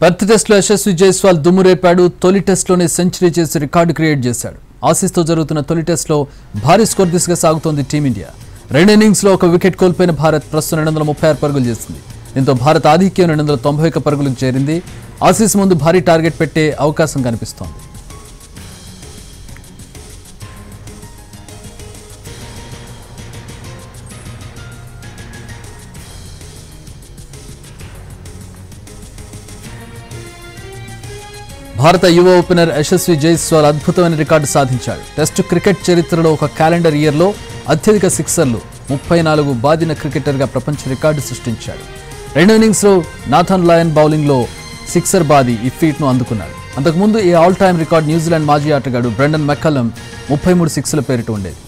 Perth టెస్ట్లో యశస్వి జైస్వాల్ దుమ్మురేపాడు. తొలి టెస్ట్లోనే century చేసి రికార్డు క్రియేట్ చేశాడు. ఆసీస్తో జరుగుతున్న తొలి టెస్ట్లో భారీ స్కోర్ దిశగా సాగుతోంది టీమిండియా. 2 ఇన్నింగ్స్లో 1 వికెట్ కోల్పోయిన భారత్ ప్రస్తుతం 236 పరుగులు చేసింది. దీంతో భారత్ ఆధిక్యం 291 పరుగులకు చేరింది. ఆసీస్ ముందు భారీ టార్గెట్ పెట్టే అవకాశం కనిపిస్తోంది. భారత యువ ఓపెనర్ యశస్వి జైస్వాల్ అద్భుతమైన రికార్డు సాధించాడు. టెస్టు క్రికెట్ చరిత్రలో ఒక క్యాలెండర్ ఇయర్లో అత్యధిక సిక్సర్లు 34 బాదిన క్రికెటర్గా ప్రపంచ రికార్డు సృష్టించాడు. 2 ఇన్నింగ్స్లో నాథన్ లయన్ బౌలింగ్లో సిక్సర్ బాది ఈ ఫీట్ను అందుకున్నాడు. అంతకుముందు ఈ ఆల్ టైమ్ రికార్డు న్యూజిలాండ్ మాజీ ఆటగాడు బ్రెండన్ మెక్కలం 33 సిక్స్ల పేరిట ఉండేది.